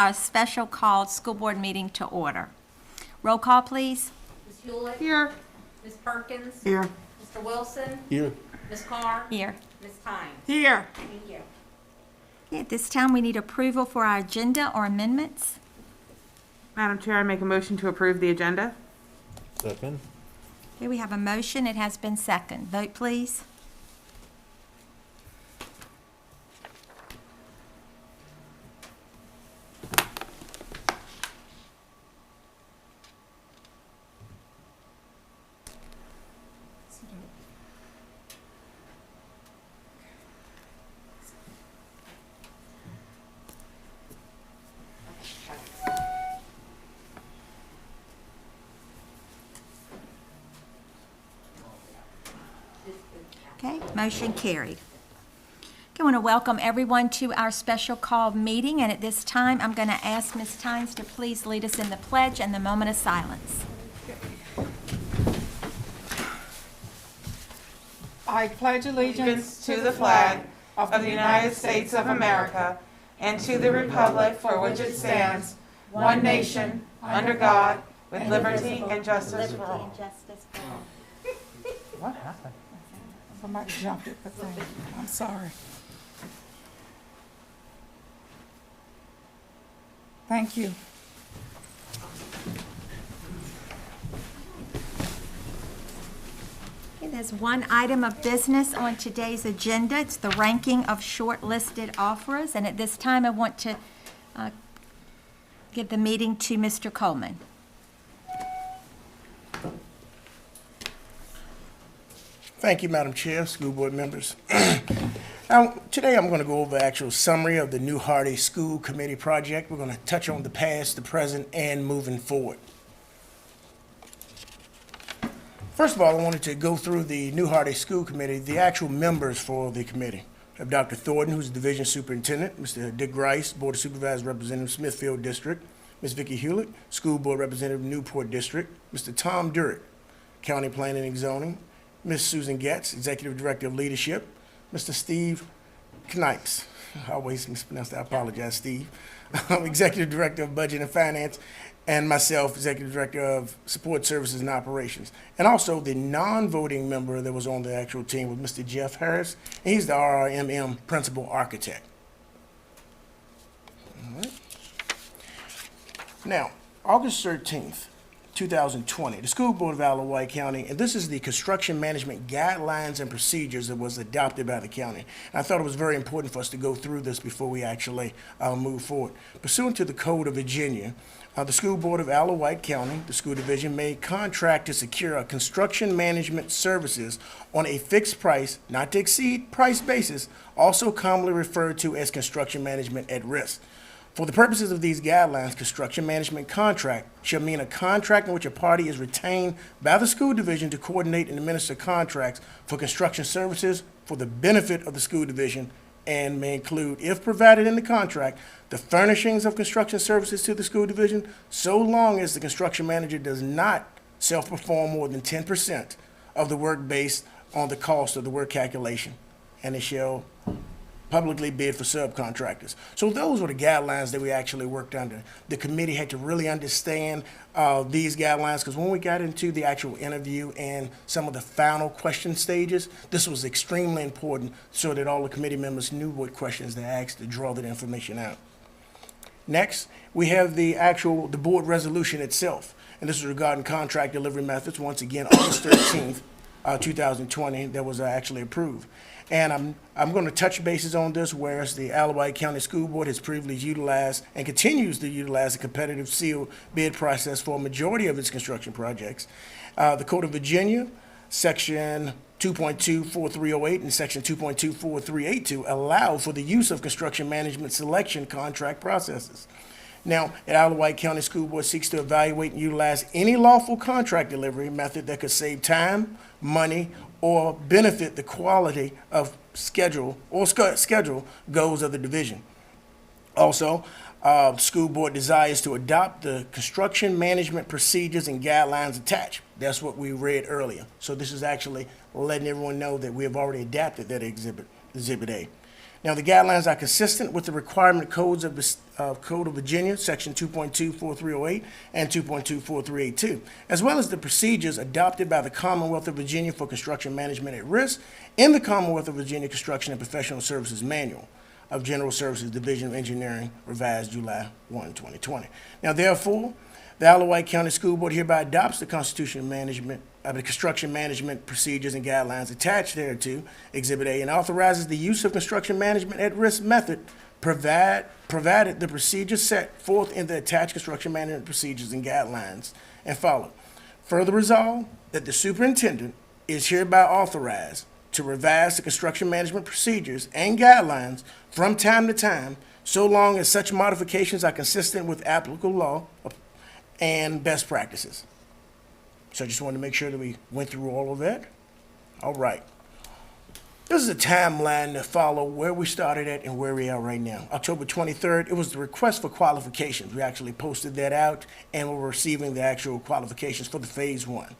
Our special called school board meeting to order. Roll call, please. Ms. Hewlett? Here. Ms. Perkins? Here. Mr. Wilson? Here. Ms. Carr? Here. Ms. Tynes? Here. Thank you. Okay, at this time, we need approval for our agenda or amendments. Madam Chair, I make a motion to approve the agenda. Second. Okay, we have a motion. It has been seconded. Vote, please. Okay, motion carried. Okay, I want to welcome everyone to our special call meeting, and at this time, I'm going to ask Ms. Tynes to please lead us in the pledge and the moment of silence. I pledge allegiance to the flag of the United States of America and to the republic for which it stands, one nation, under God, with liberty and justice for all. What happened? Somebody jumped at the thing. I'm sorry. Thank you. Okay, there's one item of business on today's agenda. It's the ranking of shortlisted offerers, and at this time, I want to give the meeting to Mr. Coleman. Thank you, Madam Chair, school board members. Now, today I'm going to go over the actual summary of the New Hardy School Committee project. We're going to touch on the past, the present, and moving forward. First of all, I wanted to go through the New Hardy School Committee, the actual members for the committee. We have Dr. Thornton, who's the division superintendent, Mr. Dick Grice, Board of Supervisors Representative, Smithfield District, Ms. Vicki Hewlett, School Board Representative, Newport District, Mr. Tom Durrett, County Planning and Zoning, Ms. Susan Getz, Executive Director of Leadership, Mr. Steve Knipes, I always mispronounce that, I apologize, Steve, Executive Director of Budget and Finance, and myself, Executive Director of Support Services and Operations. And also the non-voting member that was on the actual team was Mr. Jeff Harris, and he's the RRMM Principal Architect. All right. Now, August 13th, 2020, the School Board of Wight County, and this is the construction management guidelines and procedures that was adopted by the county. And I thought it was very important for us to go through this before we actually move forward. Pursuant to the Code of Virginia, the School Board of Wight County, the school division, may contract to secure a construction management services on a fixed price, not to exceed price basis, also commonly referred to as construction management at risk. For the purposes of these guidelines, construction management contract shall mean a contract in which a party is retained by the school division to coordinate and administer contracts for construction services for the benefit of the school division, and may include, if provided in the contract, the furnishings of construction services to the school division, so long as the construction manager does not self-perform more than 10% of the work based on the cost of the work calculation, and it shall publicly bid for subcontractors. So those were the guidelines that we actually worked under. The committee had to really understand these guidelines, because when we got into the actual interview and some of the final question stages, this was extremely important so that all the committee members knew what questions to ask to draw that information out. Next, we have the board resolution itself, and this is regarding contract delivery methods. Once again, August 13th, 2020, that was actually approved. And I'm going to touch bases on this, whereas the Wight County School Board has previously utilized and continues to utilize a competitive sealed bid process for a majority of its construction projects. The Code of Virginia, Section 2.24308 and Section 2.24382 allow for the use of construction management selection contract processes. Now, the Wight County School Board seeks to evaluate and utilize any lawful contract delivery method that could save time, money, or benefit the quality of schedule goals of the division. Also, the school board desires to adopt the construction management procedures and guidelines attached. That's what we read earlier. So this is actually letting everyone know that we have already adapted that exhibit A. Now, the guidelines are consistent with the requirement codes of the Code of Virginia, Section 2.24308 and 2.24382, as well as the procedures adopted by the Commonwealth of Virginia for construction management at risk in the Commonwealth of Virginia Construction and Professional Services Manual of General Services Division of Engineering, revised July 1, 2020. Now, therefore, the Wight County School Board hereby adopts the Constitution of the construction management procedures and guidelines attached thereto, Exhibit A, and authorizes the use of construction management at risk method, provided the procedures set forth in the attached construction management procedures and guidelines and followed. Further resolved that the superintendent is hereby authorized to revise the construction management procedures and guidelines from time to time, so long as such modifications are consistent with applicable law and best practices. So I just wanted to make sure that we went through all of that. All right. This is a timeline to follow where we started at and where we are right now. October 23rd, it was the request for qualifications. We actually posted that out, and we're receiving the actual qualifications for the Phase 1.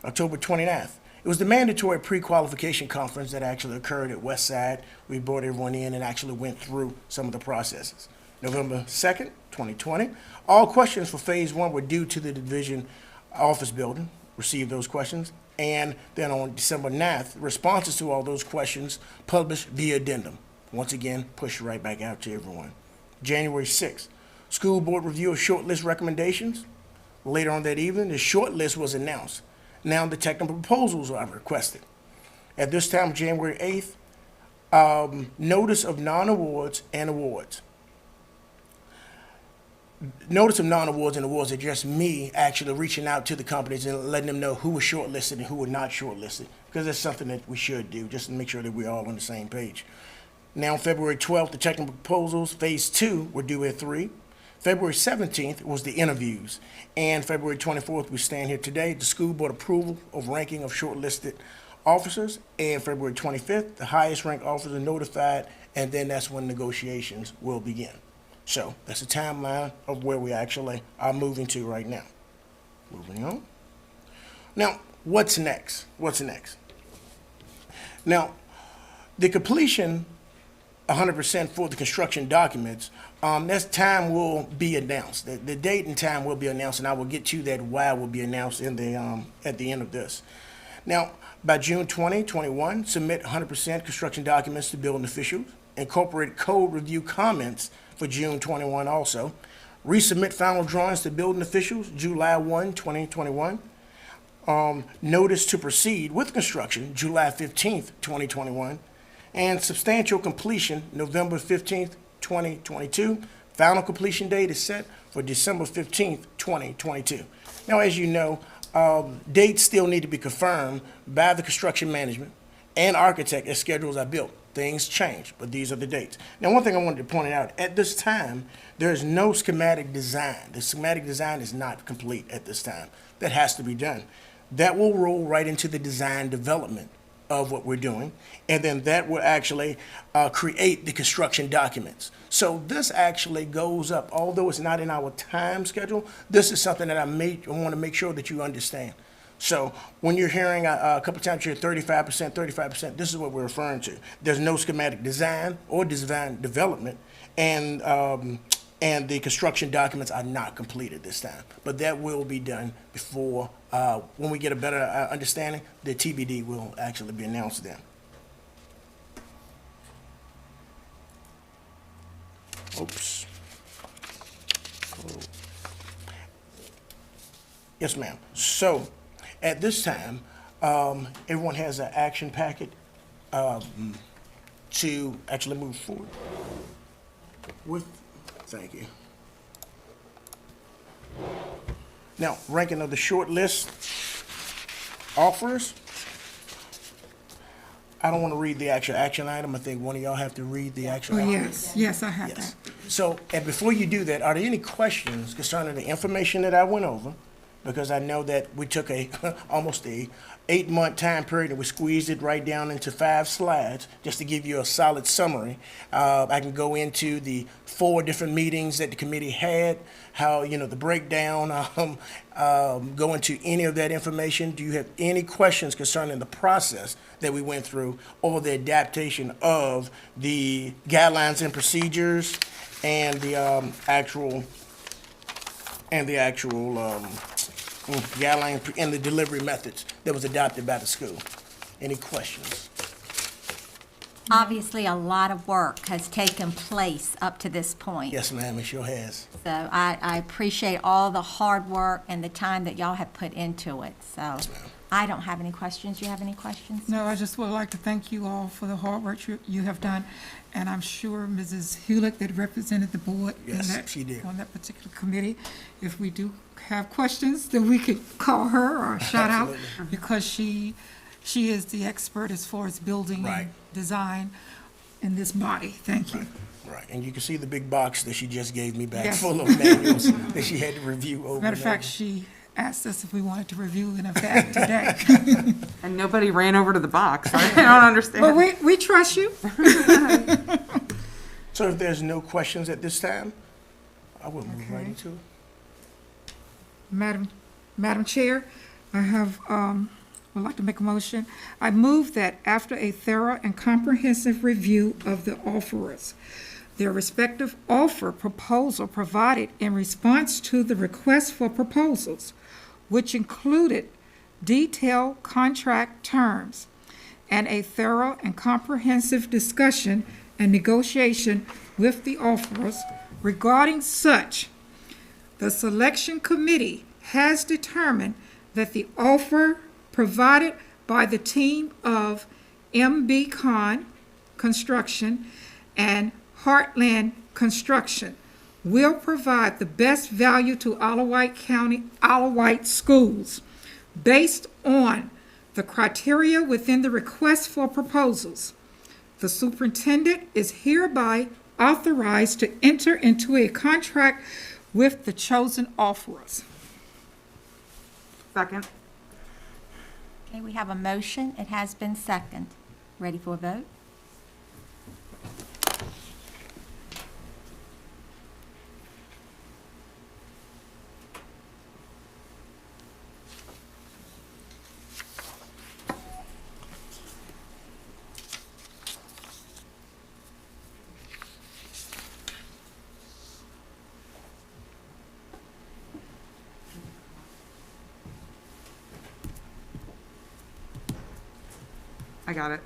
October 29th, it was the mandatory pre-qualification conference that actually occurred at Westside. We brought everyone in and actually went through some of the processes. November 2nd, 2020, all questions for Phase 1 were due to the division office building, received those questions, and then on December 9th, responses to all those questions published via addendum. Once again, pushed right back out to everyone. January 6th, school board review of shortlist recommendations. Later on that evening, the shortlist was announced. Now the technical proposals are requested. At this time, January 8th, notice of non-awards and awards. Notice of non-awards and awards are just me actually reaching out to the companies and letting them know who was shortlisted and who were not shortlisted, because that's something that we should do, just to make sure that we're all on the same page. Now, February 12th, the technical proposals, Phase 2, were due at 3. February 17th was the interviews. And February 24th, we stand here today, the school board approval of ranking of shortlisted officers. And February 25th, the highest ranked officer notified, and then that's when negotiations will begin. So that's a timeline of where we actually are moving to right now. Moving on. Now, what's next? What's next? Now, the completion 100% for the construction documents, that time will be announced. The date and time will be announced, and I will get to that why will be announced in the at the end of this. Now, by June 2021, submit 100% construction documents to building officials. Incorporate code review comments for June 21 also. Resubmit final drawings to building officials July 1, 2021. Notice to proceed with construction July 15th, 2021. And substantial completion November 15th, 2022. Final completion date is set for December 15th, 2022. Now, as you know, dates still need to be confirmed by the construction management and architect as schedules are built. Things change, but these are the dates. Now, one thing I wanted to point out, at this time, there is no schematic design. The schematic design is not complete at this time. That has to be done. That will roll right into the design development of what we're doing, and then that will actually create the construction documents. So this actually goes up, although it's not in our time schedule, this is something that I want to make sure that you understand. So when you're hearing a couple times you're 35%, this is what we're referring to. There's no schematic design or design development, and the construction documents are not completed this time. But that will be done before, when we get a better understanding, the TBD will actually be announced then. Oops. Oh. Yes, ma'am. So, at this time, everyone has an action packet to actually move forward with. Thank you. Now, ranking of the short list offers. I don't want to read the actual action item. I think one of y'all have to read the actual Oh, item. yes, I have Yes. that. So, and before you do that, are there any questions concerning the information that I went over because I know that we took a almost a 8-month time period and we squeezed it right down into 5 slides just to give you a solid summary. I can go into the 4 different meetings that the committee had, how, the breakdown, go into any of that information. Do you have any questions concerning the process that we went through or the adaptation of the guidelines and procedures and the actual guideline and the delivery methods that was adopted by the school? Any questions? Obviously, a lot of work has taken place up to this point. Yes, ma'am, it sure has. So I appreciate all the hard work and the time that y'all have put into it. So ma'am. I don't have any questions. You have any questions? No, I just would like to thank you all for the hard work you have done, and I'm sure Mrs. Hewlett that represented the board Yes, she did. on that particular committee, if we do have questions, then we could call her or shout out, Absolutely. because she is the expert as far as building Right. and design in this body. Thank you. Right, and you can see the big box that she just gave me back, Yes. full of manuals that she had to review over. Matter of and fact, over. she asked us if we wanted to review in effect today. And nobody ran over to the box. I don't understand. But we trust you. So if there's no questions at this time, I will move right Okay. into it. Madam Chair, I would like to make a motion. I move that after a thorough and comprehensive review of the offerers, their respective offer proposal provided in response to the request for proposals, which included detailed contract terms, and a thorough and comprehensive discussion and negotiation with the offerers regarding such, the selection committee has determined that the offer provided by the team of M.B. Khan Construction and Heartland Construction will provide the best value to Wight schools based on the criteria within the request for proposals. The superintendent is hereby authorized to enter into a contract with the chosen offerers. Second. Okay, we have a motion. It has been seconded. Ready for a vote? I got it.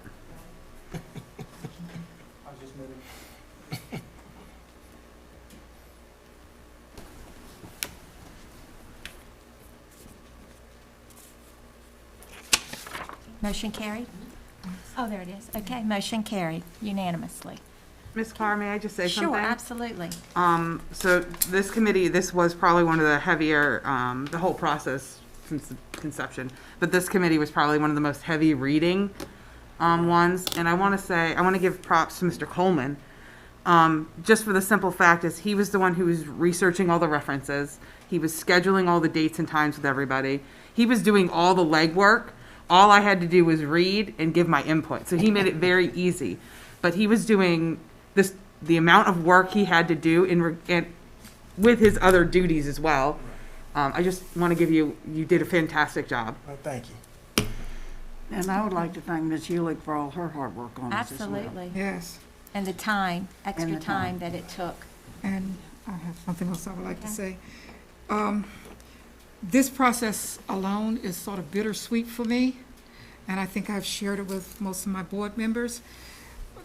Motion carried? Oh, there it is. Okay, motion carried unanimously. Ms. Carr, may I just say something? Sure, absolutely. So this committee, this was probably one of the heavier, the whole process since the conception, but this committee was probably one of the most heavy reading ones. And I want to give props to Mr. Coleman, just for the simple fact is he was the one who was researching all the references. He was scheduling all the dates and times with everybody. He was doing all the legwork. All I had to do was read and give my input. So he made it very easy. But he was doing this, the amount of work he had to do with his other duties as well. I just want to give you did a fantastic job. Well, thank you. And I would like to thank Ms. Hewlett for all her hard work on this as well. Absolutely. Yes, And the time, extra And the time. time that it took. and I have something else I would like to say. This process alone is sort of bittersweet for me, and I think I've shared it with most of my board members.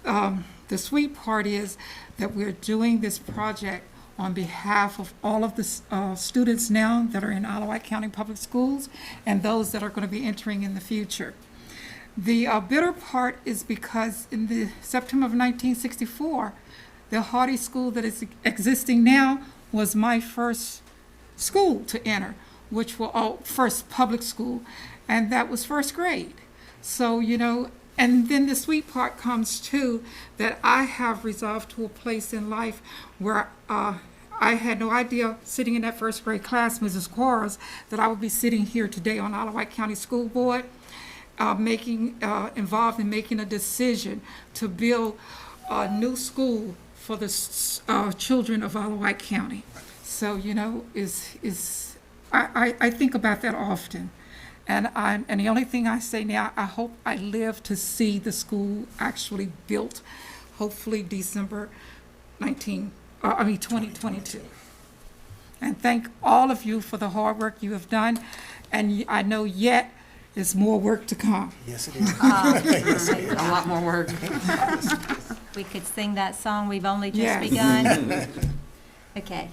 The sweet part is that we're doing this project on behalf of all of the students now that are in Wight County Public Schools and those that are going to be entering in the future. The bitter part is because in the September of 1964, the Hardy School that is existing now was my first school to enter, which was first public school, and that was first grade. So, and then the sweet part comes too, that I have resolved to a place in life where I had no idea, sitting in that first grade class, Mrs. Quarles, that I would be sitting here today on the Wight County School Board, involved in making a decision to build a new school for the children of Wight County. So, you know, I think about that often. And the only thing I say now, I hope I live to see the school actually built, hopefully December 2022. And thank all of you for the hard work you have done. And I know yet there's more work to come. Yes, it is. A lot more work. We could sing that song, We've Only Just Yes. Begun. Okay.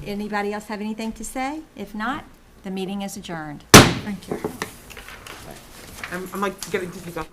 Anybody else have anything to say? If not, the meeting is adjourned. Thank you. I'm like getting to pick up.